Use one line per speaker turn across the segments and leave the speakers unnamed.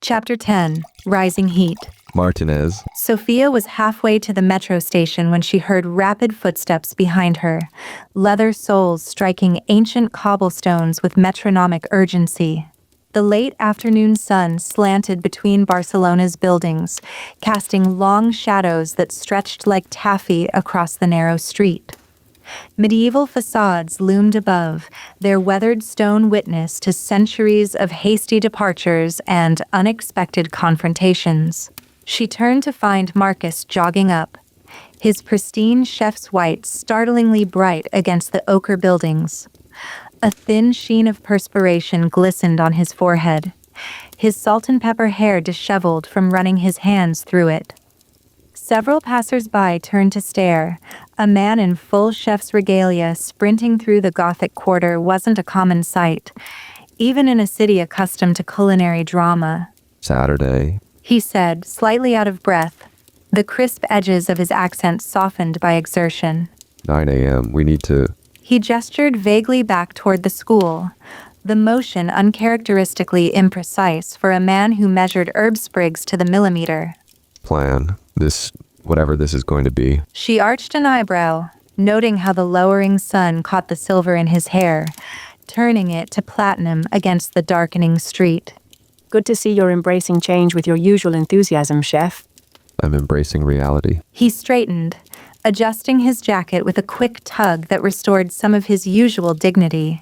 Chapter 10. Rising Heat.
Martinez.
Sofia was halfway to the metro station when she heard rapid footsteps behind her, leather soles striking ancient cobblestones with metronomic urgency. The late afternoon sun slanted between Barcelona's buildings, casting long shadows that stretched like taffy across the narrow street. Medieval facades loomed above, their weathered stone witness to centuries of hasty departures and unexpected confrontations. She turned to find Marcus jogging up, his pristine chef's white startlingly bright against the ochre buildings. A thin sheen of perspiration glistened on his forehead, his salt and pepper hair disheveled from running his hands through it. Several passers-by turned to stare. A man in full chef's regalia sprinting through the Gothic quarter wasn't a common sight, even in a city accustomed to culinary drama.
Saturday.
He said, slightly out of breath, the crisp edges of his accent softened by exertion.
9 a.m. We need to...
He gestured vaguely back toward the school, the motion uncharacteristically imprecise for a man who measured herb sprigs to the millimeter.
plan. Whatever this is going to be.
She arched an eyebrow, noting how the lowering sun caught the silver in his hair, turning it to platinum against the darkening street.
Good to see you're embracing change with your usual enthusiasm, Chef.
I'm embracing reality.
He straightened, adjusting his jacket with a quick tug that restored some of his usual dignity.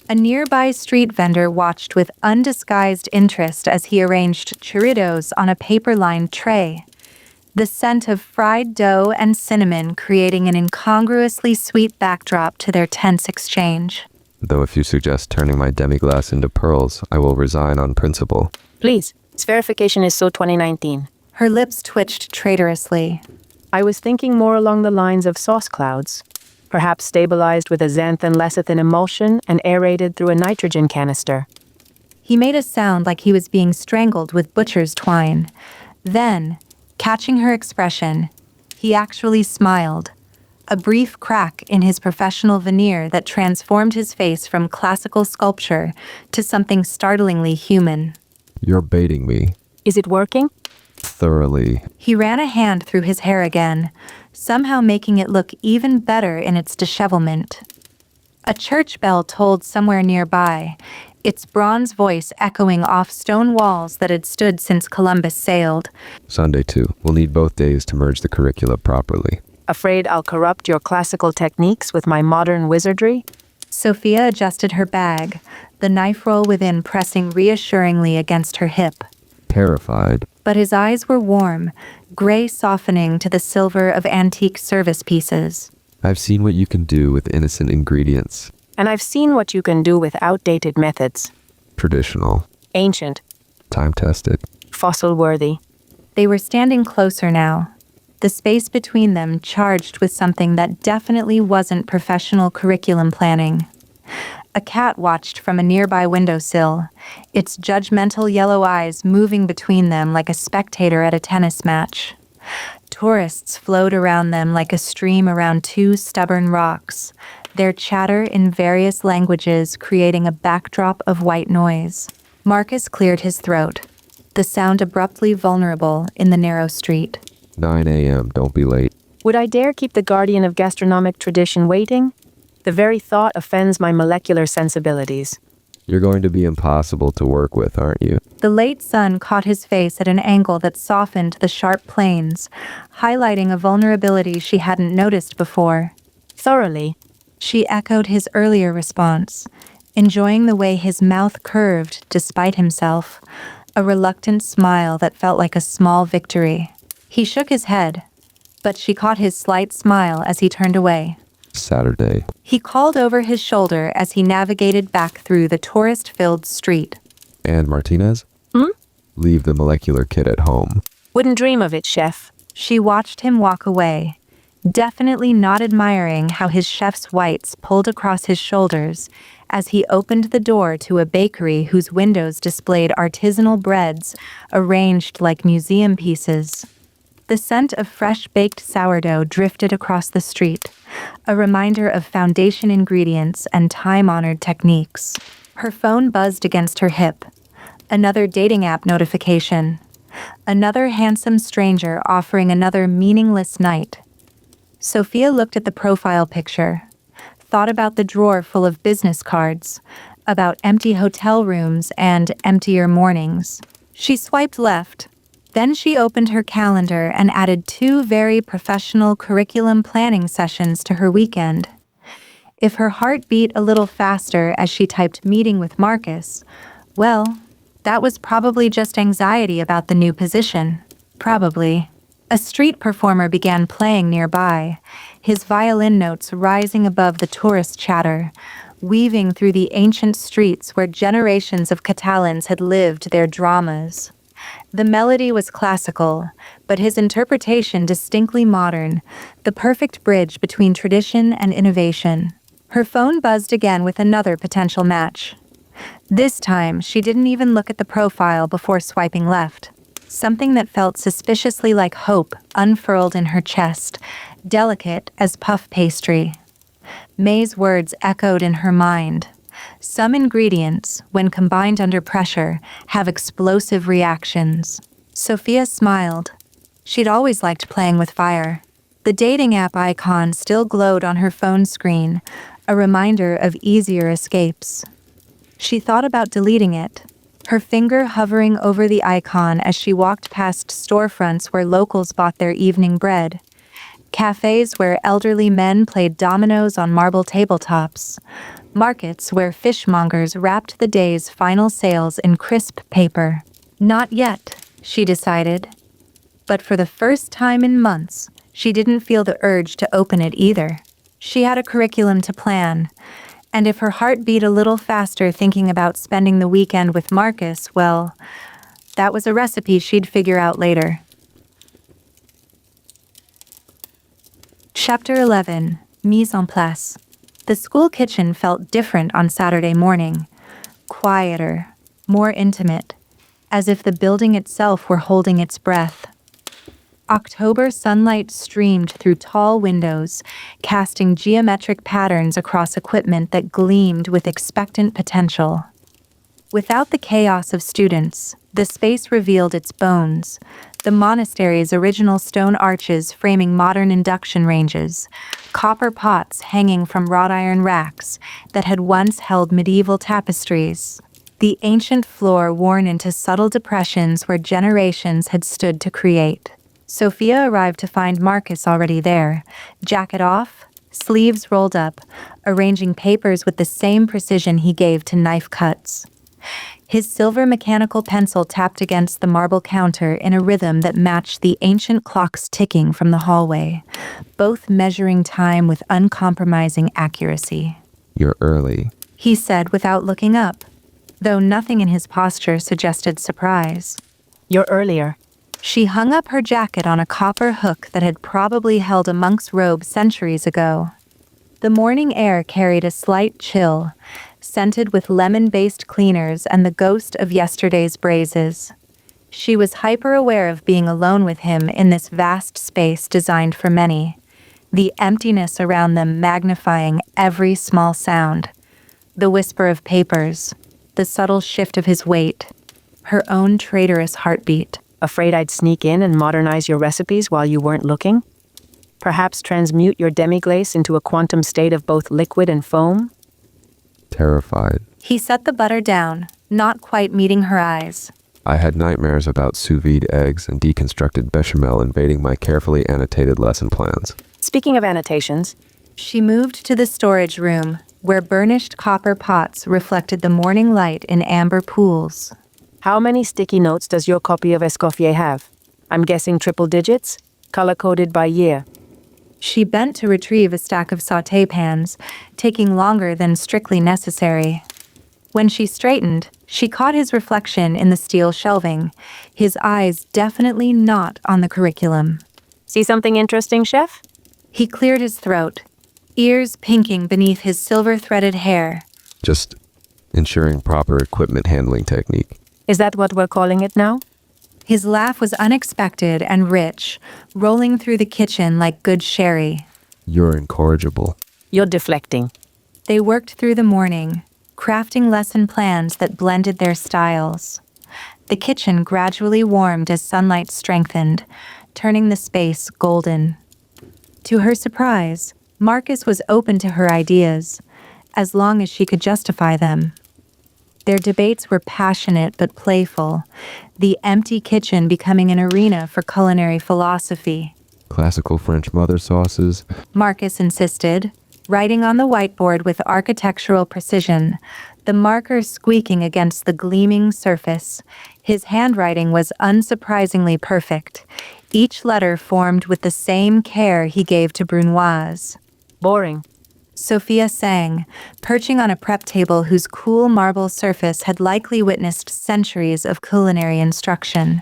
A nearby street vendor watched with undisguised interest as he arranged churritos on a paper-lined tray, the scent of fried dough and cinnamon creating an incongruously sweet backdrop to their tense exchange.
Though if you suggest turning my demi-glace into pearls, I will resign on principle.
Please, this verification is so 2019.
Her lips twitched traitorously.
I was thinking more along the lines of sauce clouds, perhaps stabilized with a xanthan-lecithin emulsion and aerated through a nitrogen canister.
He made a sound like he was being strangled with butcher's twine. Then, catching her expression, he actually smiled, a brief crack in his professional veneer that transformed his face from classical sculpture to something startlingly human.
You're baiting me.
Is it working?
Thoroughly.
He ran a hand through his hair again, somehow making it look even better in its dishevelment. A church bell tolled somewhere nearby, its bronze voice echoing off stone walls that had stood since Columbus sailed.
Sunday too. We'll need both days to merge the curricula properly.
Afraid I'll corrupt your classical techniques with my modern wizardry?
Sofia adjusted her bag, the knife roll within pressing reassuringly against her hip.
Terrified.
But his eyes were warm, gray softening to the silver of antique service pieces.
I've seen what you can do with innocent ingredients.
And I've seen what you can do with outdated methods.
Traditional.
Ancient.
Time-tested.
Fossil-worthy.
They were standing closer now, the space between them charged with something that definitely wasn't professional curriculum planning. A cat watched from a nearby windowsill, its judgmental yellow eyes moving between them like a spectator at a tennis match. Tourists flowed around them like a stream around two stubborn rocks, their chatter in various languages creating a backdrop of white noise. Marcus cleared his throat, the sound abruptly vulnerable in the narrow street.
9 a.m. Don't be late.
Would I dare keep the guardian of gastronomic tradition waiting? The very thought offends my molecular sensibilities.
You're going to be impossible to work with, aren't you?
The late sun caught his face at an angle that softened the sharp planes, highlighting a vulnerability she hadn't noticed before.
Thoroughly.
She echoed his earlier response, enjoying the way his mouth curved despite himself, a reluctant smile that felt like a small victory. He shook his head, but she caught his slight smile as he turned away.
Saturday.
He called over his shoulder as he navigated back through the tourist-filled street.
And Martinez? Leave the molecular kit at home.
Wouldn't dream of it, Chef.
She watched him walk away, definitely not admiring how his chef's whites pulled across his shoulders as he opened the door to a bakery whose windows displayed artisanal breads arranged like museum pieces. The scent of fresh-baked sourdough drifted across the street, a reminder of foundation ingredients and time-honored techniques. Her phone buzzed against her hip, Another dating app notification. Another handsome stranger offering another meaningless night. Sophia looked at the profile picture, thought about the drawer full of business cards, about empty hotel rooms and emptier mornings. She swiped left. Then she opened her calendar and added 2 very professional curriculum planning sessions to her weekend. If her heart beat a little faster as she typed meeting with Marcus, well, that was probably just anxiety about the new position. Probably. A street performer began playing nearby, his violin notes rising above the tourist chatter, weaving through the ancient streets where generations of Catalans had lived their dramas. The melody was classical, but his interpretation distinctly modern, the perfect bridge between tradition and innovation. Her phone buzzed again with another potential match. This time, she didn't even look at the profile before swiping left. Something that felt suspiciously like hope unfurled in her chest, delicate as puff pastry. May's words echoed in her mind. Some ingredients, when combined under pressure, have explosive reactions. Sophia smiled. She'd always liked playing with fire. The dating app icon still glowed on her phone screen, a reminder of easier escapes. She thought about deleting it, her finger hovering over the icon as she walked past storefronts where locals bought their evening bread, cafes where elderly men played dominoes on marble tabletops, markets where fishmongers wrapped the day's final sales in crisp paper. Not yet, she decided. But for the first time in months, she didn't feel the urge to open it either. She had a curriculum to plan, and if her heart beat a little faster thinking about spending the weekend with Marcus, well, that was a recipe she'd figure out later. Chapter 11. Mise en place. The school kitchen felt different on Saturday morning. Quieter, more intimate, as if the building itself were holding its breath. October sunlight streamed through tall windows, casting geometric patterns across equipment that gleamed with expectant potential. Without the chaos of students, the space revealed its bones, the monastery's original stone arches framing modern induction ranges, copper pots hanging from wrought iron racks that had once held medieval tapestries, the ancient floor worn into subtle depressions where generations had stood to create. Sophia arrived to find Marcus already there, jacket off, sleeves rolled up, arranging papers with the same precision he gave to knife cuts. His silver mechanical pencil tapped against the marble counter in a rhythm that matched the ancient clocks ticking from the hallway, both measuring time with uncompromising accuracy.
You're early.
He said without looking up, though nothing in his posture suggested surprise.
You're earlier.
She hung up her jacket on a copper hook that had probably held a monk's robe centuries ago. The morning air carried a slight chill, scented with lemon-based cleaners and the ghost of yesterday's braises. She was hyper-aware of being alone with him in this vast space designed for many, the emptiness around them magnifying every small sound. The whisper of papers, the subtle shift of his weight, her own traitorous heartbeat.
Afraid I'd sneak in and modernize your recipes while you weren't looking? Perhaps transmute your demi-glace into a quantum state of both liquid and foam?
Terrified.
He set the butter down, not quite meeting her eyes.
I had nightmares about sous vide eggs and deconstructed bechamel invading my carefully annotated lesson plans.
Speaking of annotations,
She moved to the storage room, where burnished copper pots reflected the morning light in amber pools.
how many sticky notes does your copy of Escoffier have? I'm guessing triple digits, color-coded by year.
She bent to retrieve a stack of sauté pans, taking longer than strictly necessary. When she straightened, she caught his reflection in the steel shelving, his eyes definitely not on the curriculum.
See something interesting, Chef?
He cleared his throat, ears pinking beneath his silver-threaded hair.
Just ensuring proper equipment handling technique.
Is that what we're calling it now?
His laugh was unexpected and rich, rolling through the kitchen like good sherry.
You're incorrigible.
You're deflecting.
They worked through the morning, crafting lesson plans that blended their styles. The kitchen gradually warmed as sunlight strengthened, turning the space golden. To her surprise, Marcus was open to her ideas, as long as she could justify them. Their debates were passionate but playful, the empty kitchen becoming an arena for culinary philosophy.
Classical French mother sauces.
Marcus insisted, writing on the whiteboard with architectural precision, the marker squeaking against the gleaming surface. His handwriting was unsurprisingly perfect, each letter formed with the same care he gave to Brunoise.
Boring.
Sofia sang, perching on a prep table whose cool marble surface had likely witnessed centuries of culinary instruction.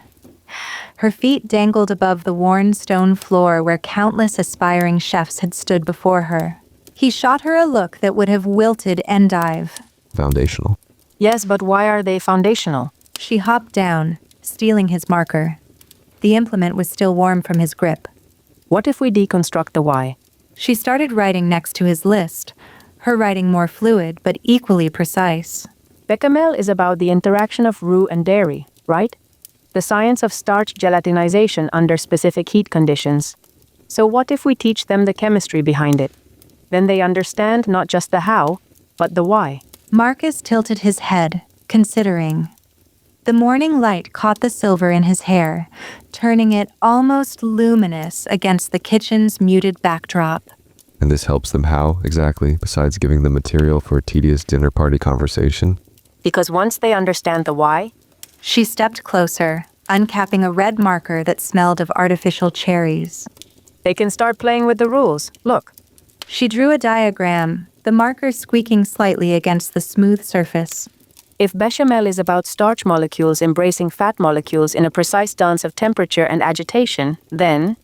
Her feet dangled above the worn stone floor where countless aspiring chefs had stood before her. He shot her a look that would have wilted endive.
Foundational.
Yes, but why are they foundational?
She hopped down, stealing his marker. The implement was still warm from his grip.
What if we deconstruct the why?
She started writing next to his list, her writing more fluid but equally precise.
Bechamel is about the interaction of roux and dairy, right? The science of starch gelatinization under specific heat conditions. So what if we teach them the chemistry behind it? Then they understand not just the how, but the why.
Marcus tilted his head, considering. The morning light caught the silver in his hair, turning it almost luminous against the kitchen's muted backdrop.
And this helps them how, exactly, besides giving them material for a tedious dinner party conversation?
Because once they understand the why,
She stepped closer, uncapping a red marker that smelled of artificial cherries.
they can start playing with the rules. Look,
She drew a diagram, the marker squeaking slightly against the smooth surface.
if bechamel is about starch molecules embracing fat molecules in a precise dance of temperature and agitation, then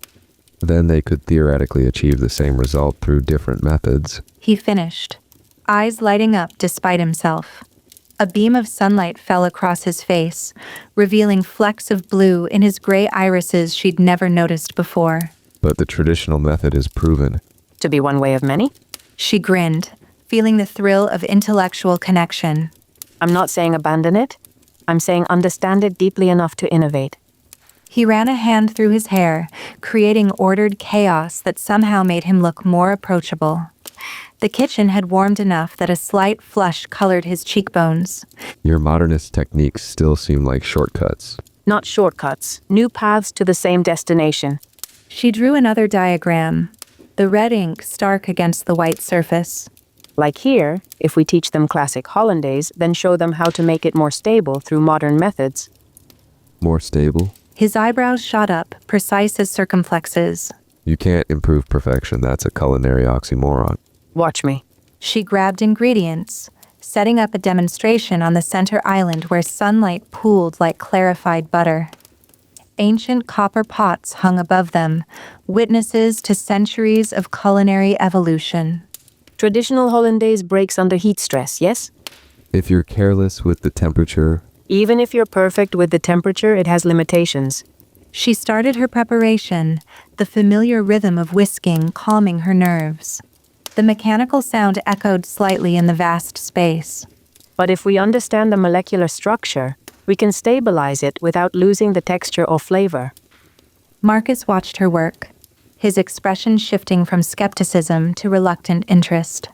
Then they could theoretically achieve the same result through different methods.
He finished, eyes lighting up despite himself. A beam of sunlight fell across his face, revealing flecks of blue in his gray irises she'd never noticed before.
But the traditional method is proven.
to be one way of many?
She grinned, feeling the thrill of intellectual connection.
I'm not saying abandon it. I'm saying understand it deeply enough to innovate.
He ran a hand through his hair, creating ordered chaos that somehow made him look more approachable. The kitchen had warmed enough that a slight flush colored his cheekbones.
Your modernist techniques still seem like shortcuts.
Not shortcuts, new paths to the same destination.
She drew another diagram, the red ink stark against the white surface.
Like here, if we teach them classic hollandaise, then show them how to make it more stable through modern methods.
More stable?
His eyebrows shot up, precise as circumflexes.
You can't improve perfection, that's a culinary oxymoron.
Watch me.
She grabbed ingredients, setting up a demonstration on the center island where sunlight pooled like clarified butter. Ancient copper pots hung above them, witnesses to centuries of culinary evolution.
Traditional hollandaise breaks under heat stress, yes?
If you're careless with the temperature,
Even if you're perfect with the temperature, it has limitations.
She started her preparation, the familiar rhythm of whisking calming her nerves. The mechanical sound echoed slightly in the vast space.
But if we understand the molecular structure, we can stabilize it without losing the texture or flavor.
Marcus watched her work, his expression shifting from skepticism to reluctant interest.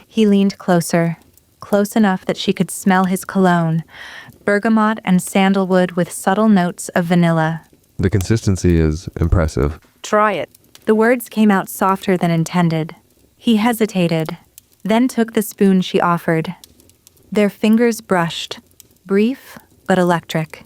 He leaned closer, close enough that she could smell his cologne, bergamot and sandalwood with subtle notes of vanilla.
the consistency is impressive.
Try it.
The words came out softer than intended. He hesitated, then took the spoon she offered. Their fingers brushed, brief but electric.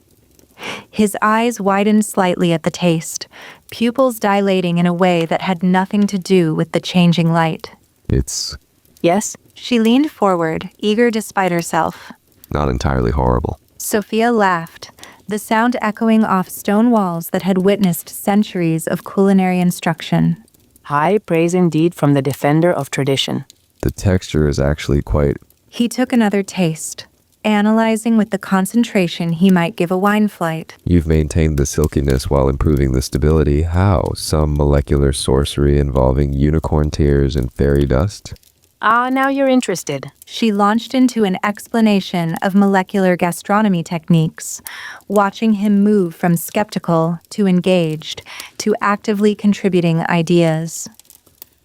His eyes widened slightly at the taste, pupils dilating in a way that had nothing to do with the changing light.
It's
Yes?
She leaned forward, eager despite herself.
not entirely horrible.
Sophia laughed, the sound echoing off stone walls that had witnessed centuries of culinary instruction.
High praise indeed from the defender of tradition.
The texture is actually quite...
He took another taste, analyzing with the concentration he might give a wine flight.
You've maintained the silkiness while improving the stability. How? Some molecular sorcery involving unicorn tears and fairy dust?
Ah, now you're interested.
She launched into an explanation of molecular gastronomy techniques, watching him move from skeptical to engaged to actively contributing ideas.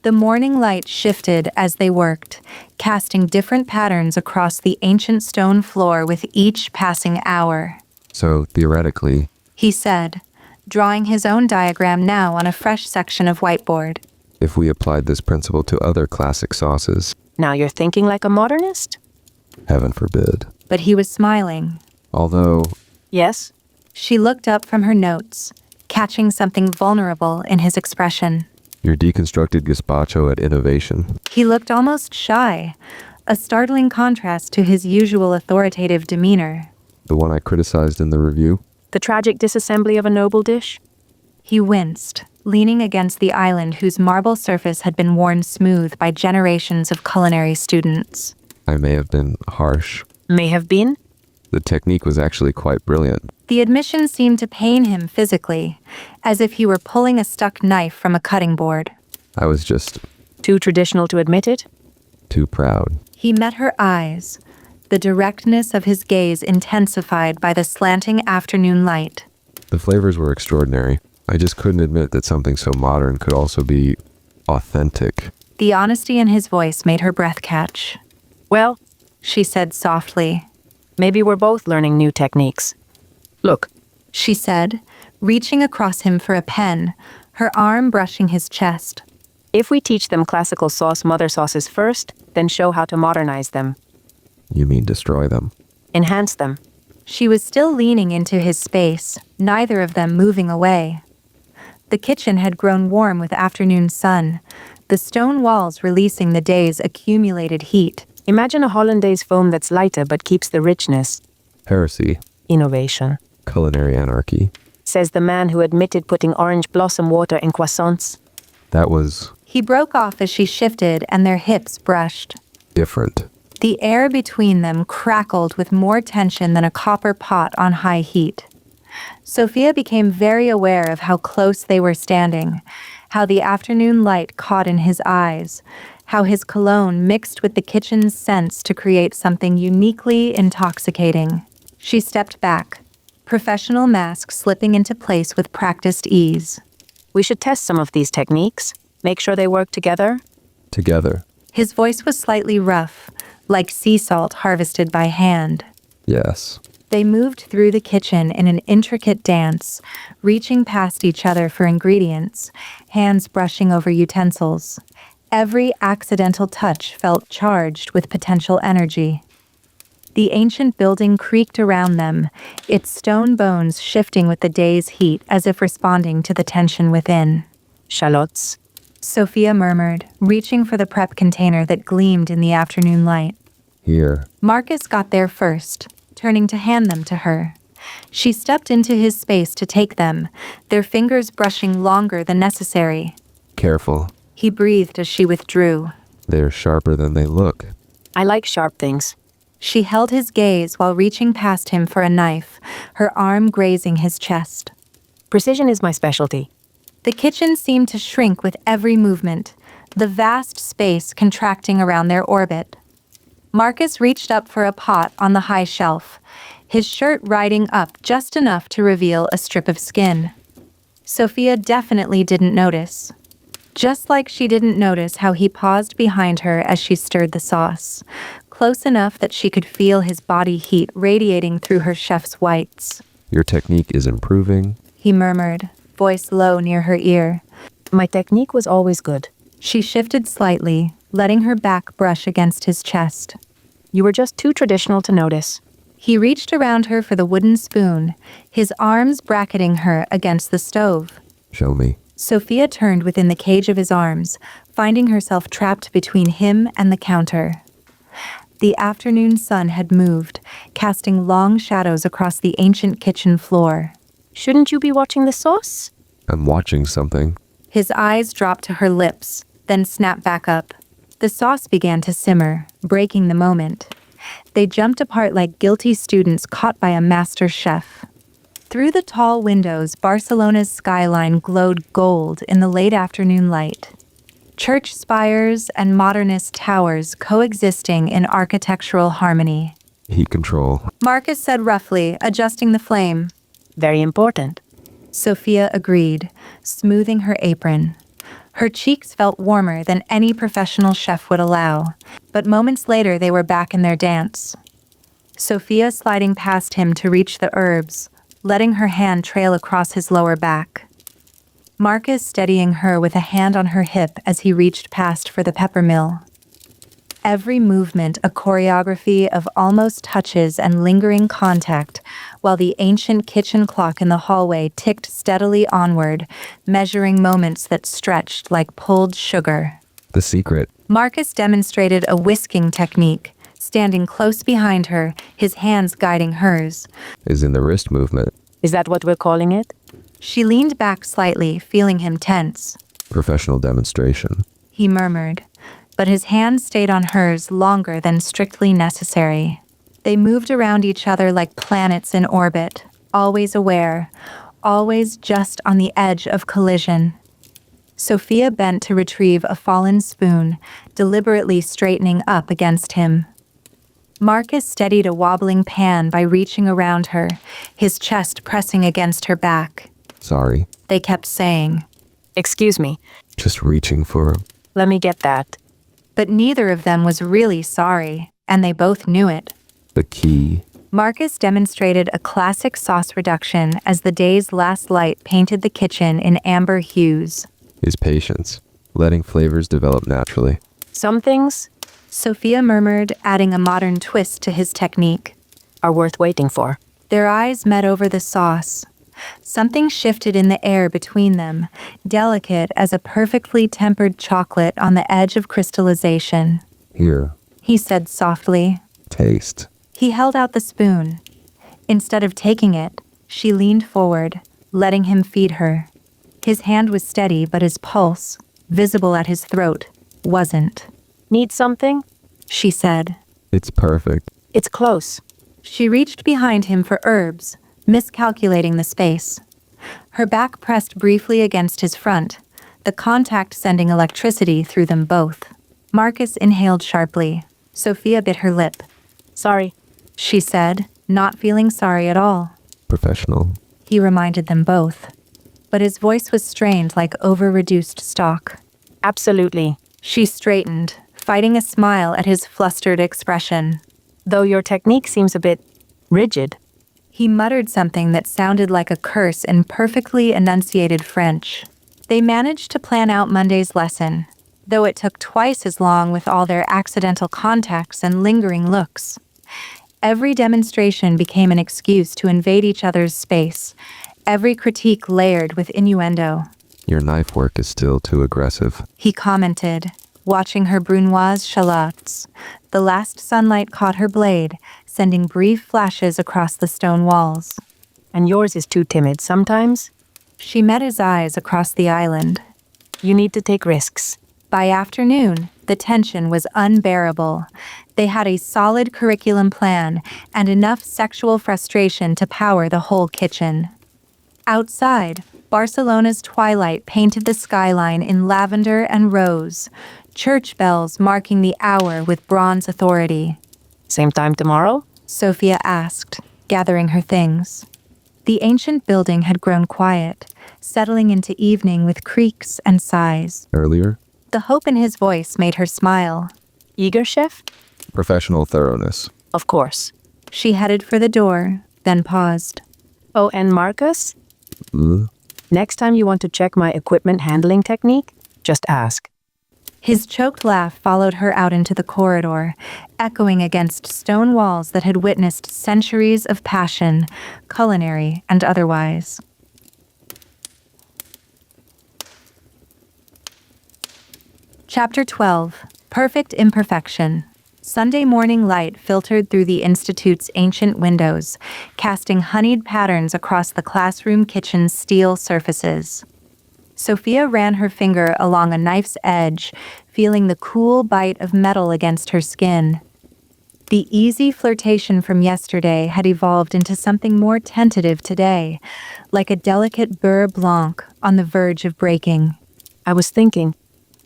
The morning light shifted as they worked, casting different patterns across the ancient stone floor with each passing hour.
So, theoretically,
He said, drawing his own diagram now on a fresh section of whiteboard.
if we applied this principle to other classic sauces,
Now you're thinking like a modernist?
heaven forbid.
But he was smiling.
Although,
Yes.
She looked up from her notes, catching something vulnerable in his expression.
your deconstructed gazpacho at innovation.
He looked almost shy, a startling contrast to his usual authoritative demeanor.
The one I criticized in the review.
The tragic disassembly of a noble dish?
He winced, leaning against the island whose marble surface had been worn smooth by generations of culinary students.
I may have been harsh.
May have been.
The technique was actually quite brilliant.
The admission seemed to pain him physically, as if he were pulling a stuck knife from a cutting board.
I was just
Too traditional to admit it?
too proud.
He met her eyes, the directness of his gaze intensified by the slanting afternoon light.
The flavors were extraordinary. I just couldn't admit that something so modern could also be authentic.
The honesty in his voice made her breath catch.
Well,
She said softly.
maybe we're both learning new techniques. Look,
She said, reaching across him for a pen, her arm brushing his chest.
if we teach them classical sauce mother sauces first, then show how to modernize them,
You mean destroy them?
enhance them.
She was still leaning into his space, neither of them moving away. The kitchen had grown warm with afternoon sun, the stone walls releasing the day's accumulated heat.
Imagine a hollandaise foam that's lighter but keeps the richness.
Heresy.
Innovation,
Culinary anarchy.
says the man who admitted putting orange blossom water in croissants.
That was
He broke off as she shifted and their hips brushed.
different.
The air between them crackled with more tension than a copper pot on high heat. Sophia became very aware of how close they were standing, how the afternoon light caught in his eyes, how his cologne mixed with the kitchen's scents to create something uniquely intoxicating. She stepped back, professional mask slipping into place with practiced ease.
We should test some of these techniques, make sure they work together.
Together.
His voice was slightly rough, like sea salt harvested by hand.
Yes.
They moved through the kitchen in an intricate dance, reaching past each other for ingredients, hands brushing over utensils. Every accidental touch felt charged with potential energy. The ancient building creaked around them, its stone bones shifting with the day's heat as if responding to the tension within.
Shallots.
Sophia murmured, reaching for the prep container that gleamed in the afternoon light.
Here.
Marcus got there first, turning to hand them to her. She stepped into his space to take them, their fingers brushing longer than necessary.
Careful.
He breathed as she withdrew.
They're sharper than they look.
I like sharp things.
She held his gaze while reaching past him for a knife, her arm grazing his chest.
Precision is my specialty.
The kitchen seemed to shrink with every movement, the vast space contracting around their orbit. Marcus reached up for a pot on the high shelf, his shirt riding up just enough to reveal a strip of skin. Sophia definitely didn't notice. Just like she didn't notice how he paused behind her as she stirred the sauce, close enough that she could feel his body heat radiating through her chef's whites.
Your technique is improving.
He murmured, voice low near her ear.
My technique was always good.
She shifted slightly, letting her back brush against his chest.
You were just too traditional to notice.
He reached around her for the wooden spoon, his arms bracketing her against the stove.
Show me.
Sophia turned within the cage of his arms, finding herself trapped between him and the counter. The afternoon sun had moved, casting long shadows across the ancient kitchen floor.
Shouldn't you be watching the sauce?
I'm watching something.
His eyes dropped to her lips, then snapped back up. The sauce began to simmer, breaking the moment. They jumped apart like guilty students caught by a master chef. Through the tall windows, Barcelona's skyline glowed gold in the late afternoon light. church spires and modernist towers coexisting in architectural harmony.
Heat control.
Marcus said roughly, adjusting the flame.
Very important.
Sofia agreed, smoothing her apron. Her cheeks felt warmer than any professional chef would allow, but moments later they were back in their dance. Sofia sliding past him to reach the herbs, letting her hand trail across his lower back. Marcus steadying her with a hand on her hip as he reached past for the peppermill. Every movement a choreography of almost touches and lingering contact, while the ancient kitchen clock in the hallway ticked steadily onward, measuring moments that stretched like pulled sugar.
The secret.
Marcus demonstrated a whisking technique, standing close behind her, his hands guiding hers.
Is in the wrist movement.
Is that what we're calling it?
She leaned back slightly, feeling him tense.
Professional demonstration.
He murmured, but his hand stayed on hers longer than strictly necessary. They moved around each other like planets in orbit, always aware, always just on the edge of collision. Sofia bent to retrieve a fallen spoon, deliberately straightening up against him. Marcus steadied a wobbling pan by reaching around her, his chest pressing against her back.
Sorry.
They kept saying.
Excuse me.
Just reaching for...
Let me get that.
But neither of them was really sorry, and they both knew it.
The key.
Marcus demonstrated a classic sauce reduction as the day's last light painted the kitchen in amber hues.
Is patience. Letting flavors develop naturally.
Some things
Sofia murmured, adding a modern twist to his technique.
are worth waiting for.
Their eyes met over the sauce. Something shifted in the air between them, delicate as a perfectly tempered chocolate on the edge of crystallization.
Here.
He said softly.
Taste.
He held out the spoon. Instead of taking it, she leaned forward, letting him feed her. His hand was steady, but his pulse, visible at his throat, wasn't.
Need something?
She said.
It's perfect.
It's close.
She reached behind him for herbs, miscalculating the space. Her back pressed briefly against his front, the contact sending electricity through them both. Marcus inhaled sharply. Sofia bit her lip.
Sorry.
She said, not feeling sorry at all.
Professional.
He reminded them both. But his voice was strained like over-reduced stock.
Absolutely.
She straightened, fighting a smile at his flustered expression.
Though your technique seems a bit rigid.
He muttered something that sounded like a curse in perfectly enunciated French. They managed to plan out Monday's lesson, though it took twice as long with all their accidental contacts and lingering looks. Every demonstration became an excuse to invade each other's space, every critique layered with innuendo.
Your knife work is still too aggressive.
He commented, watching her brunoise shallots. The last sunlight caught her blade, sending brief flashes across the stone walls.
And yours is too timid sometimes.
She met his eyes across the island.
You need to take risks.
By afternoon, the tension was unbearable. They had a solid curriculum plan and enough sexual frustration to power the whole kitchen. Outside, Barcelona's twilight painted the skyline in lavender and rose, church bells marking the hour with bronze authority.
Same time tomorrow?
Sofia asked, gathering her things. The ancient building had grown quiet, settling into evening with creaks and sighs.
Earlier?
The hope in his voice made her smile.
Eager, chef?
Professional thoroughness.
Of course.
She headed for the door, then paused.
Oh, and Marcus? Next time you want to check my equipment handling technique, just ask.
His choked laugh followed her out into the corridor, echoing against stone walls that had witnessed centuries of passion, culinary and otherwise. Chapter 12. Perfect Imperfection. Sunday morning light filtered through the Institute's ancient windows, casting honeyed patterns across the classroom kitchen's steel surfaces. Sofia ran her finger along a knife's edge, feeling the cool bite of metal against her skin. The easy flirtation from yesterday had evolved into something more tentative today, like a delicate beurre blanc on the verge of breaking.
I was thinking,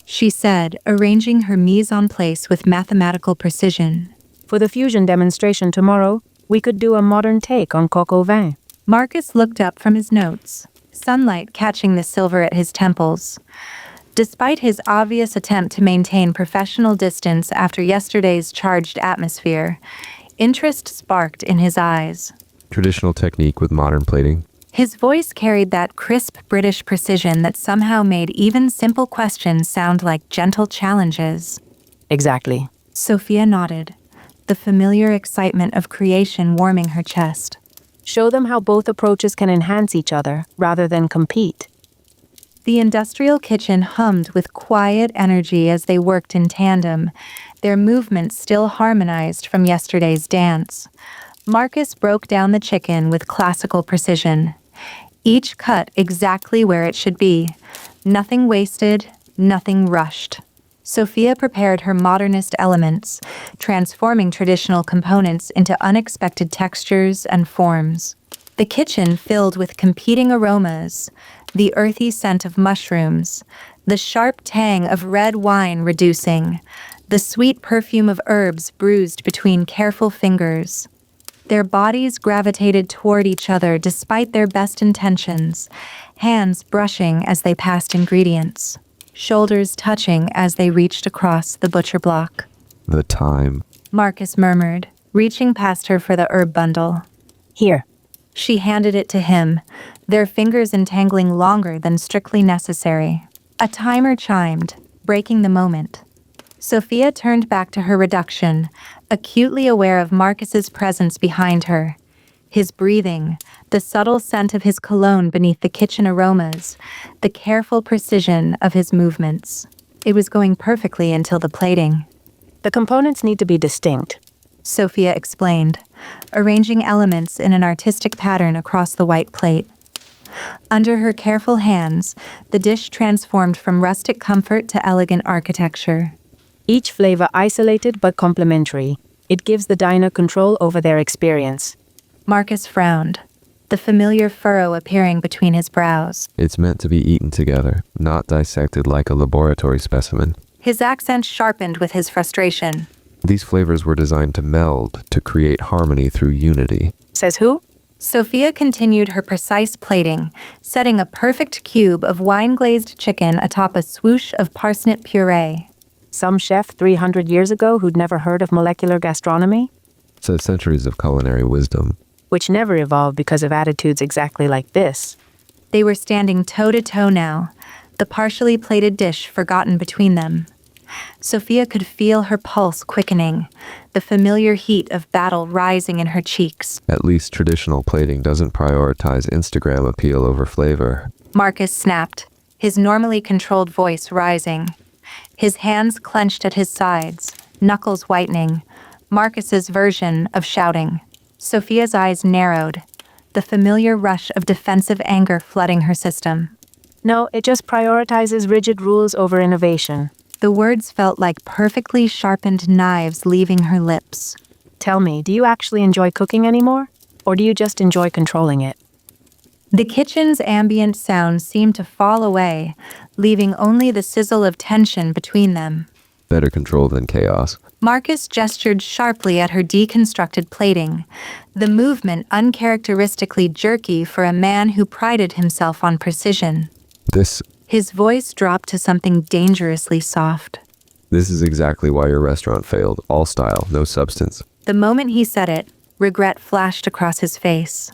she said, arranging her mise en place with mathematical precision.
For the fusion demonstration tomorrow, we could do a modern take on coq au vin.
Marcus looked up from his notes, sunlight catching the silver at his temples. Despite his obvious attempt to maintain professional distance after yesterday's charged atmosphere, interest sparked in his eyes.
Traditional technique with modern plating.
His voice carried that crisp British precision that somehow made even simple questions sound like gentle challenges.
Exactly.
Sofia nodded, the familiar excitement of creation warming her chest.
Show them how both approaches can enhance each other rather than compete.
The industrial kitchen hummed with quiet energy as they worked in tandem, their movements still harmonized from yesterday's dance. Marcus broke down the chicken with classical precision, each cut exactly where it should be, nothing wasted, nothing rushed. Sofia prepared her modernist elements, transforming traditional components into unexpected textures and forms. The kitchen filled with competing aromas, the earthy scent of mushrooms, the sharp tang of red wine reducing, the sweet perfume of herbs bruised between careful fingers. Their bodies gravitated toward each other despite their best intentions, hands brushing as they passed ingredients, shoulders touching as they reached across the butcher block.
The time.
Marcus murmured, reaching past her for the herb bundle.
Here.
She handed it to him, their fingers entangling longer than strictly necessary. A timer chimed, breaking the moment. Sofia turned back to her reduction, acutely aware of Marcus's presence behind her. His breathing, the subtle scent of his cologne beneath the kitchen aromas, the careful precision of his movements. It was going perfectly until the plating.
The components need to be distinct,
Sofia explained, arranging elements in an artistic pattern across the white plate. Under her careful hands, the dish transformed from rustic comfort to elegant architecture.
Each flavor isolated but complementary. It gives the diner control over their experience.
Marcus frowned, the familiar furrow appearing between his brows.
It's meant to be eaten together, not dissected like a laboratory specimen.
His accent sharpened with his frustration.
These flavors were designed to meld, to create harmony through unity.
Says who?
Sofia continued her precise plating, setting a perfect cube of wine-glazed chicken atop a swoosh of parsnip puree.
Some chef 300 years ago who'd never heard of molecular gastronomy?
Says centuries of culinary wisdom.
Which never evolved because of attitudes exactly like this.
They were standing toe-to-toe now, the partially plated dish forgotten between them. Sofia could feel her pulse quickening, the familiar heat of battle rising in her cheeks.
At least traditional plating doesn't prioritize Instagram appeal over flavor.
Marcus snapped, his normally controlled voice rising. His hands clenched at his sides, knuckles whitening, Marcus's version of shouting. Sofia's eyes narrowed, the familiar rush of defensive anger flooding her system.
No, it just prioritizes rigid rules over innovation.
The words felt like perfectly sharpened knives leaving her lips.
Tell me, do you actually enjoy cooking anymore? Or do you just enjoy controlling it?
The kitchen's ambient sounds seemed to fall away, leaving only the sizzle of tension between them.
Better control than chaos.
Marcus gestured sharply at her deconstructed plating, the movement uncharacteristically jerky for a man who prided himself on precision. His voice dropped to something dangerously soft.
This is exactly why your restaurant failed. All style, no substance.
The moment he said it, regret flashed across his face.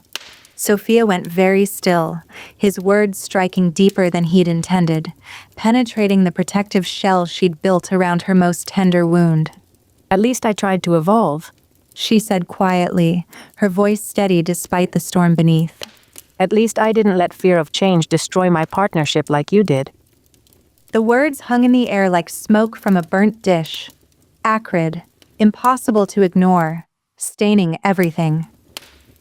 Sofia went very still, his words striking deeper than he'd intended, penetrating the protective shell she'd built around her most tender wound.
At least I tried to evolve,
she said quietly, her voice steady despite the storm beneath.
At least I didn't let fear of change destroy my partnership like you did.
The words hung in the air like smoke from a burnt dish. Acrid, impossible to ignore, staining everything.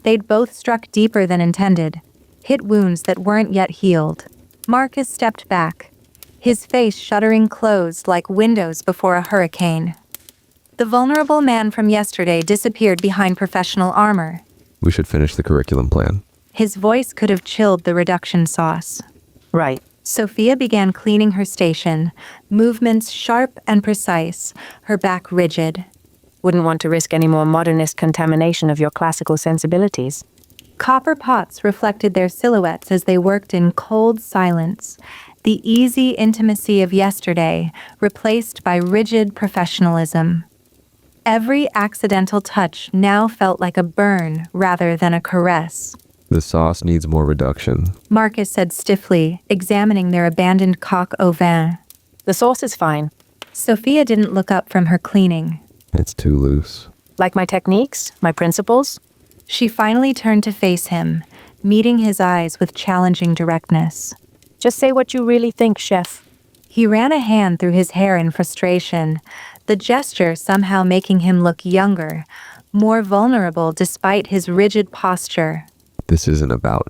They'd both struck deeper than intended, hit wounds that weren't yet healed. Marcus stepped back, his face shuddering closed like windows before a hurricane. The vulnerable man from yesterday disappeared behind professional armor.
We should finish the curriculum plan.
His voice could have chilled the reduction sauce.
Right.
Sofia began cleaning her station, movements sharp and precise, her back rigid.
Wouldn't want to risk any more modernist contamination of your classical sensibilities.
Copper pots reflected their silhouettes as they worked in cold silence, the easy intimacy of yesterday replaced by rigid professionalism. Every accidental touch now felt like a burn rather than a caress.
The sauce needs more reduction.
Marcus said stiffly, examining their abandoned coq au vin.
The sauce is fine.
Sofia didn't look up from her cleaning.
It's too loose.
Like my techniques, my principles?
She finally turned to face him, meeting his eyes with challenging directness.
Just say what you really think, chef.
He ran a hand through his hair in frustration, the gesture somehow making him look younger, more vulnerable despite his rigid posture.
This isn't about.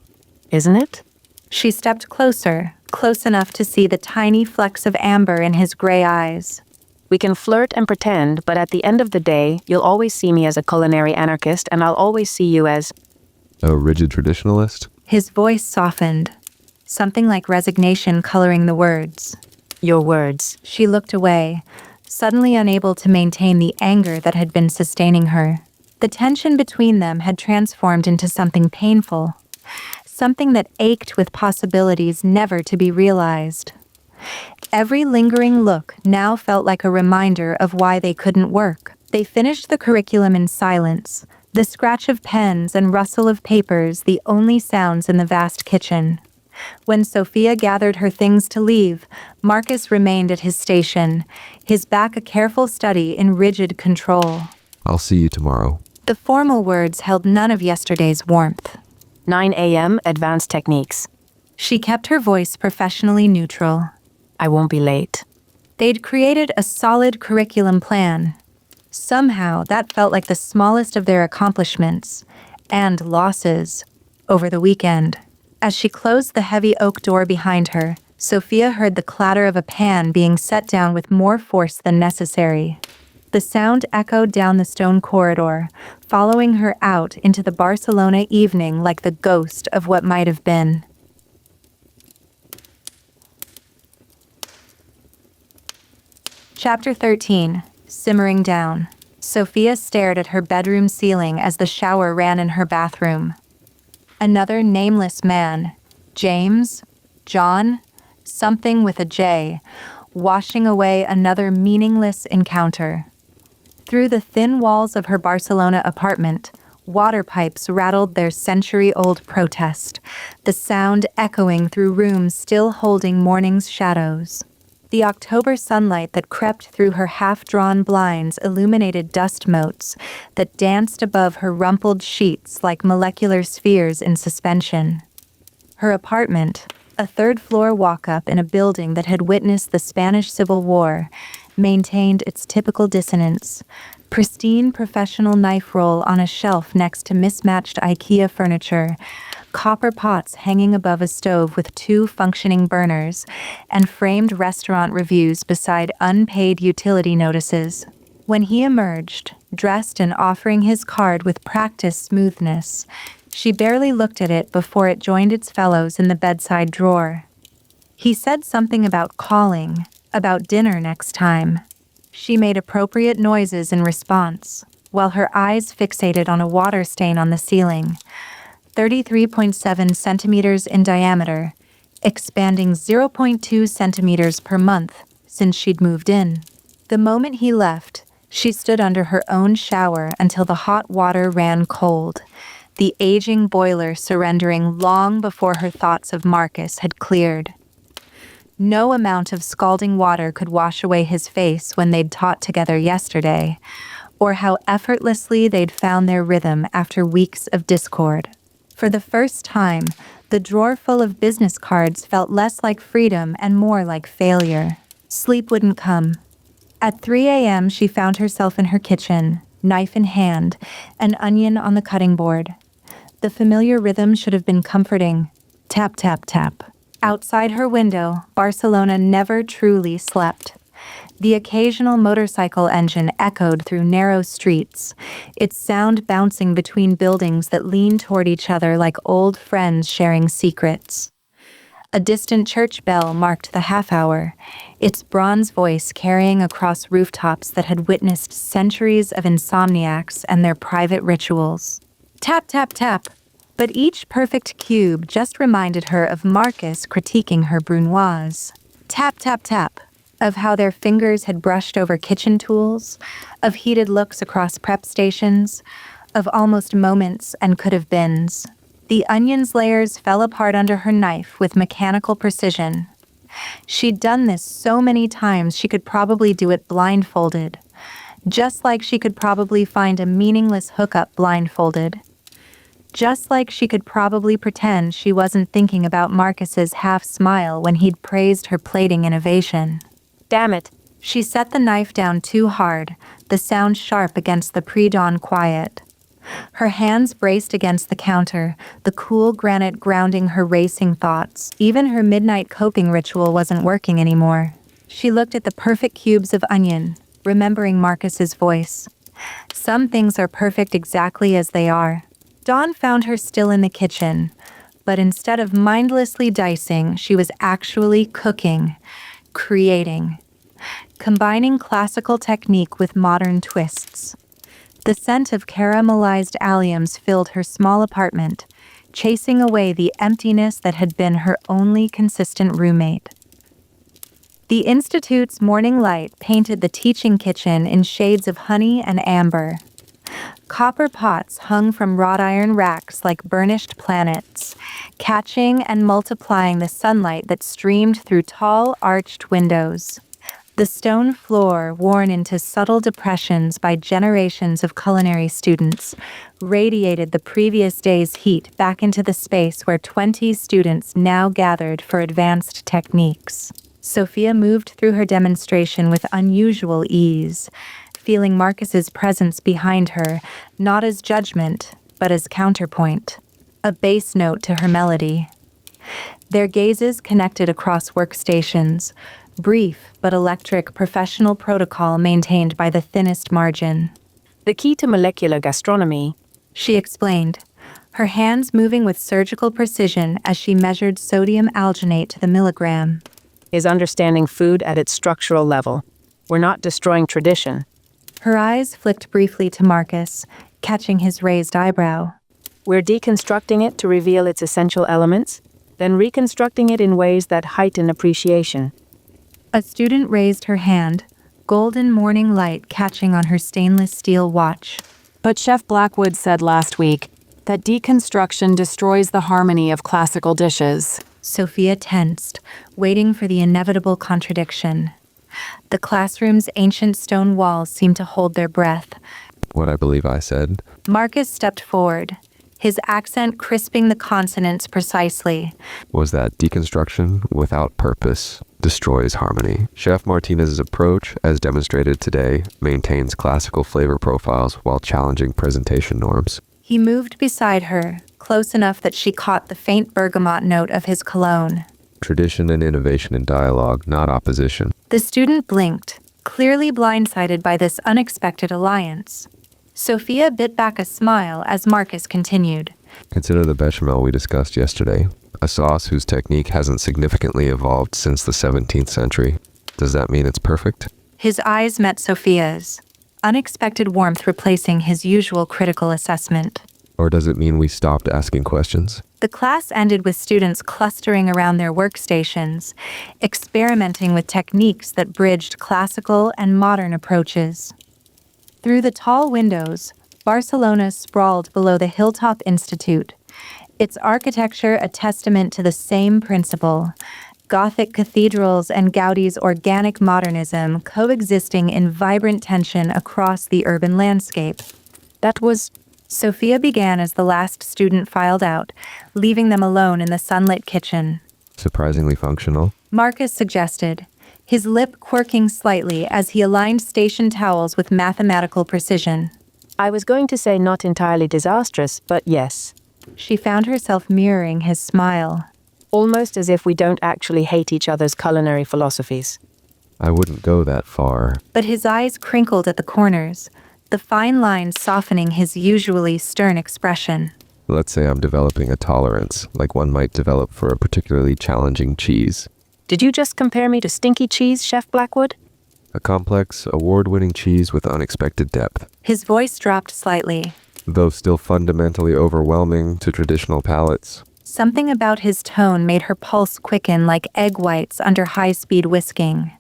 Isn't it?
She stepped closer, close enough to see the tiny flecks of amber in his gray eyes.
We can flirt and pretend, but at the end of the day, you'll always see me as a culinary anarchist, and I'll always see you as...
A rigid traditionalist?
His voice softened, something like resignation coloring the words.
Your words.
She looked away, suddenly unable to maintain the anger that had been sustaining her. The tension between them had transformed into something painful, something that ached with possibilities never to be realized. Every lingering look now felt like a reminder of why they couldn't work. They finished the curriculum in silence, the scratch of pens and rustle of papers the only sounds in the vast kitchen. When Sofia gathered her things to leave, Marcus remained at his station, his back a careful study in rigid control.
I'll see you tomorrow.
The formal words held none of yesterday's warmth.
9 a.m. Advanced techniques.
She kept her voice professionally neutral.
I won't be late.
They'd created a solid curriculum plan. Somehow, that felt like the smallest of their accomplishments and losses over the weekend. As she closed the heavy oak door behind her, Sofia heard the clatter of a pan being set down with more force than necessary. The sound echoed down the stone corridor, following her out into the Barcelona evening like the ghost of what might have been. Chapter 13. Simmering down. Sofia stared at her bedroom ceiling as the shower ran in her bathroom. Another nameless man, James, John, something with a J, washing away another meaningless encounter. Through the thin walls of her Barcelona apartment, water pipes rattled their century-old protest, the sound echoing through rooms still holding morning's shadows. The October sunlight that crept through her half-drawn blinds illuminated dust motes that danced above her rumpled sheets like molecular spheres in suspension. Her apartment, a third-floor walk-up in a building that had witnessed the Spanish Civil War, maintained its typical dissonance. Pristine professional knife roll on a shelf next to mismatched IKEA furniture, copper pots hanging above a stove with 2 functioning burners, and framed restaurant reviews beside unpaid utility notices. When he emerged, dressed and offering his card with practiced smoothness, she barely looked at it before it joined its fellows in the bedside drawer. He said something about calling, about dinner next time. She made appropriate noises in response, while her eyes fixated on a water stain on the ceiling, 33.7 centimeters in diameter, expanding 0.2 centimeters per month since she'd moved in. The moment he left, she stood under her own shower until the hot water ran cold, the aging boiler surrendering long before her thoughts of Marcus had cleared. No amount of scalding water could wash away his face when they'd taught together yesterday, or how effortlessly they'd found their rhythm after weeks of discord. For the first time, the drawer full of business cards felt less like freedom and more like failure. Sleep wouldn't come. At 3 a.m., she found herself in her kitchen, knife in hand, an onion on the cutting board. The familiar rhythm should have been comforting. Tap, tap, tap. Outside her window, Barcelona never truly slept. The occasional motorcycle engine echoed through narrow streets, its sound bouncing between buildings that leaned toward each other like old friends sharing secrets. A distant church bell marked the half-hour, its bronze voice carrying across rooftops that had witnessed centuries of insomniacs and their private rituals. Tap, tap, tap. But each perfect cube just reminded her of Marcus critiquing her brunoise. Tap, tap, tap. Of how their fingers had brushed over kitchen tools, of heated looks across prep stations, of almost moments and could-have-beens. The onion's layers fell apart under her knife with mechanical precision. She'd done this so many times she could probably do it blindfolded, just like she could probably find a meaningless hookup blindfolded. Just like she could probably pretend she wasn't thinking about Marcus's half-smile when he'd praised her plating innovation.
Damn it.
She set the knife down too hard, the sound sharp against the pre-dawn quiet. Her hands braced against the counter, the cool granite grounding her racing thoughts. Even her midnight coping ritual wasn't working anymore. She looked at the perfect cubes of onion, remembering Marcus's voice. Some things are perfect exactly as they are. Dawn found her still in the kitchen, but instead of mindlessly dicing, she was actually cooking, creating, combining classical technique with modern twists. The scent of caramelized alliums filled her small apartment, chasing away the emptiness that had been her only consistent roommate. The Institute's morning light painted the teaching kitchen in shades of honey and amber. Copper pots hung from wrought iron racks like burnished planets, catching and multiplying the sunlight that streamed through tall, arched windows. The stone floor, worn into subtle depressions by generations of culinary students, radiated the previous day's heat back into the space where 20 students now gathered for advanced techniques. Sofia moved through her demonstration with unusual ease, feeling Marcus's presence behind her, not as judgment, but as counterpoint, a bass note to her melody. Their gazes connected across workstations, brief but electric professional protocol maintained by the thinnest margin.
The key to molecular gastronomy,
She explained, her hands moving with surgical precision as she measured sodium alginate to the milligram.
is understanding food at its structural level. We're not destroying tradition.
Her eyes flicked briefly to Marcus, catching his raised eyebrow.
We're deconstructing it to reveal its essential elements, then reconstructing it in ways that heighten appreciation.
A student raised her hand, golden morning light catching on her stainless steel watch.
But Chef Blackwood said last week that deconstruction destroys the harmony of classical dishes.
Sofia tensed, waiting for the inevitable contradiction. The classroom's ancient stone walls seemed to hold their breath.
What I believe I said.
Marcus stepped forward, his accent crisping the consonants precisely.
Was that deconstruction without purpose destroys harmony. Chef Martinez's approach, as demonstrated today, maintains classical flavor profiles while challenging presentation norms.
He moved beside her, close enough that she caught the faint bergamot note of his cologne.
Tradition and innovation in dialogue, not opposition.
The student blinked, clearly blindsided by this unexpected alliance. Sofia bit back a smile as Marcus continued.
Consider the bechamel we discussed yesterday, a sauce whose technique hasn't significantly evolved since the 17th century. Does that mean it's perfect?
His eyes met Sofia's, unexpected warmth replacing his usual critical assessment.
Or does it mean we stopped asking questions?
The class ended with students clustering around their workstations, experimenting with techniques that bridged classical and modern approaches. Through the tall windows, Barcelona sprawled below the Hilltop Institute, its architecture a testament to the same principle, Gothic cathedrals and Gaudi's organic modernism coexisting in vibrant tension across the urban landscape.
That was...
Sofia began as the last student filed out, leaving them alone in the sunlit kitchen.
Surprisingly functional.
Marcus suggested, his lip quirking slightly as he aligned station towels with mathematical precision.
I was going to say not entirely disastrous, but yes.
She found herself mirroring his smile.
Almost as if we don't actually hate each other's culinary philosophies.
I wouldn't go that far.
But his eyes crinkled at the corners, the fine lines softening his usually stern expression.
Let's say I'm developing a tolerance, like one might develop for a particularly challenging cheese.
Did you just compare me to stinky cheese, Chef Blackwood?
A complex, award-winning cheese with unexpected depth,
His voice dropped slightly.
though still fundamentally overwhelming to traditional palates.
Something about his tone made her pulse quicken like egg whites under high-speed whisking.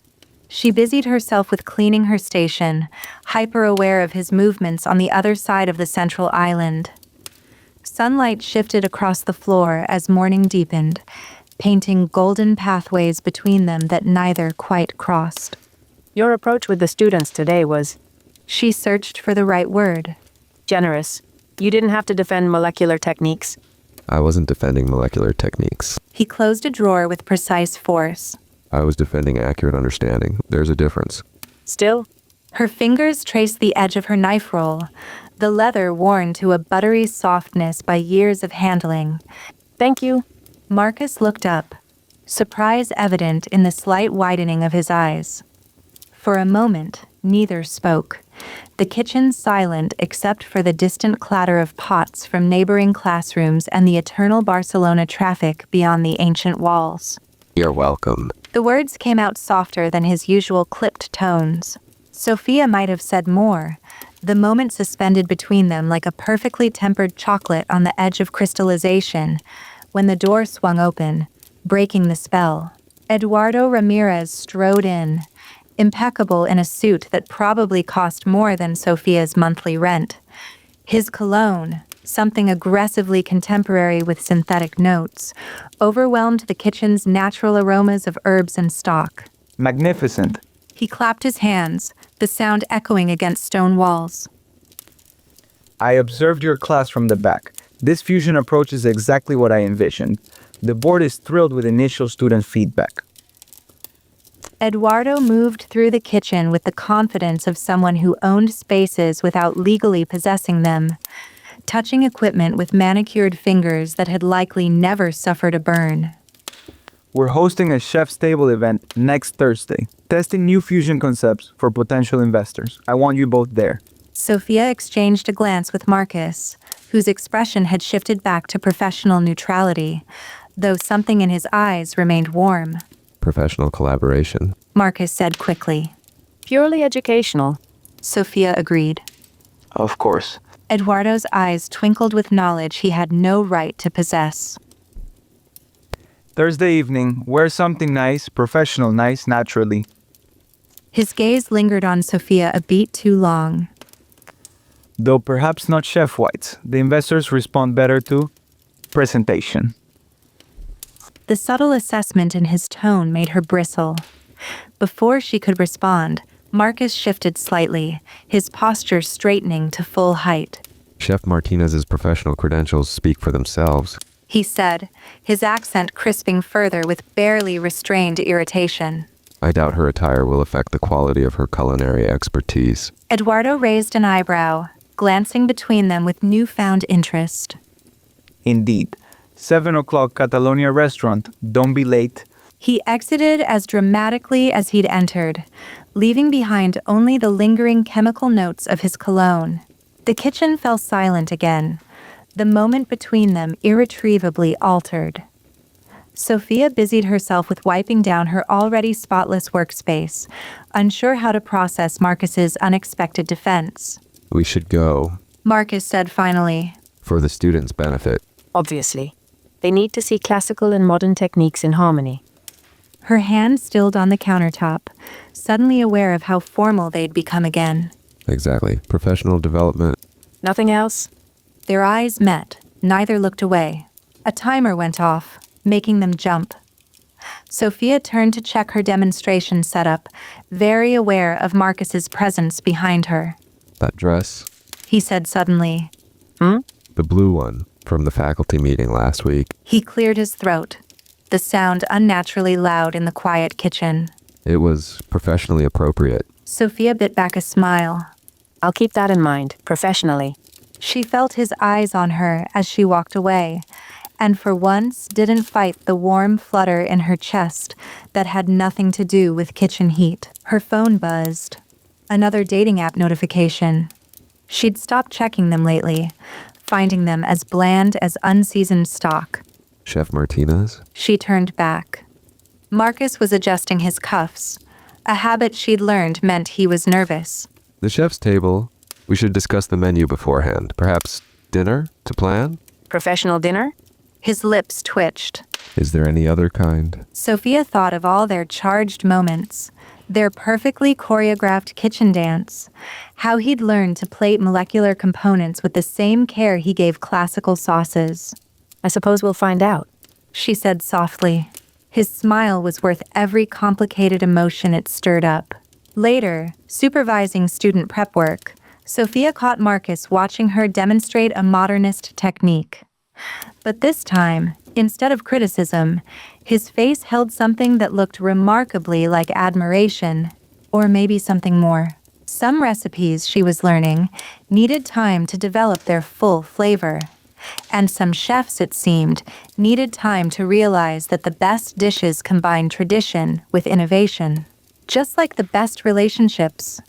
She busied herself with cleaning her station, hyper-aware of his movements on the other side of the central island. Sunlight shifted across the floor as morning deepened, painting golden pathways between them that neither quite crossed.
Your approach with the students today was
She searched for the right word.
generous. You didn't have to defend molecular techniques.
I wasn't defending molecular techniques.
He closed a drawer with precise force.
I was defending accurate understanding. There's a difference.
Still,
Her fingers traced the edge of her knife roll, the leather worn to a buttery softness by years of handling.
thank you.
Marcus looked up, surprise evident in the slight widening of his eyes. For a moment, neither spoke, the kitchen silent except for the distant clatter of pots from neighboring classrooms and the eternal Barcelona traffic beyond the ancient walls.
You're welcome.
The words came out softer than his usual clipped tones. Sofia might have said more, the moment suspended between them like a perfectly tempered chocolate on the edge of crystallization, when the door swung open, breaking the spell. Eduardo Ramirez strode in, impeccable in a suit that probably cost more than Sofia's monthly rent. His cologne, something aggressively contemporary with synthetic notes, overwhelmed the kitchen's natural aromas of herbs and stock.
Magnificent.
He clapped his hands, the sound echoing against stone walls.
I observed your class from the back. This fusion approach is exactly what I envisioned. The board is thrilled with initial student feedback.
Eduardo moved through the kitchen with the confidence of someone who owned spaces without legally possessing them, touching equipment with manicured fingers that had likely never suffered a burn.
We're hosting a chef's table event next Thursday, testing new fusion concepts for potential investors. I want you both there.
Sofia exchanged a glance with Marcus, whose expression had shifted back to professional neutrality, though something in his eyes remained warm.
Professional collaboration.
Marcus said quickly.
Purely educational.
Sofia agreed.
Of course.
Eduardo's eyes twinkled with knowledge he had no right to possess.
Thursday evening, wear something nice, professional nice, naturally.
His gaze lingered on Sofia a beat too long.
Though perhaps not chef whites. The investors respond better to presentation.
The subtle assessment in his tone made her bristle. Before she could respond, Marcus shifted slightly, his posture straightening to full height.
Chef Martinez's professional credentials speak for themselves.
He said, his accent crisping further with barely restrained irritation.
I doubt her attire will affect the quality of her culinary expertise.
Eduardo raised an eyebrow, glancing between them with newfound interest.
Indeed. 7 o'clock Catalonia restaurant. Don't be late.
He exited as dramatically as he'd entered, leaving behind only the lingering chemical notes of his cologne. The kitchen fell silent again, the moment between them irretrievably altered. Sofia busied herself with wiping down her already spotless workspace, unsure how to process Marcus's unexpected defense.
We should go.
Marcus said finally.
For the students' benefit.
Obviously. They need to see classical and modern techniques in harmony.
Her hand stilled on the countertop, suddenly aware of how formal they'd become again.
Exactly. Professional development.
Nothing else?
Their eyes met, neither looked away. A timer went off, making them jump. Sofia turned to check her demonstration setup, very aware of Marcus's presence behind her.
That dress.
He said suddenly.
The blue one from the faculty meeting last week.
He cleared his throat, the sound unnaturally loud in the quiet kitchen.
It was professionally appropriate.
Sofia bit back a smile.
I'll keep that in mind, professionally.
She felt his eyes on her as she walked away, and for once didn't fight the warm flutter in her chest that had nothing to do with kitchen heat. Her phone buzzed. Another dating app notification. She'd stopped checking them lately, finding them as bland as unseasoned stock.
Chef Martinez?
She turned back. Marcus was adjusting his cuffs. A habit she'd learned meant he was nervous.
The chef's table. We should discuss the menu beforehand. Perhaps dinner to plan?
Professional dinner?
His lips twitched.
Is there any other kind?
Sophia thought of all their charged moments, their perfectly choreographed kitchen dance, how he'd learned to plate molecular components with the same care he gave classical sauces.
I suppose we'll find out.
She said softly. His smile was worth every complicated emotion it stirred up. Later, supervising student prep work, Sophia caught Marcus watching her demonstrate a modernist technique. But this time, instead of criticism, his face held something that looked remarkably like admiration, or maybe something more. Some recipes she was learning needed time to develop their full flavor. And some chefs, it seemed, needed time to realize that the best dishes combine tradition with innovation. Just like the best relationships,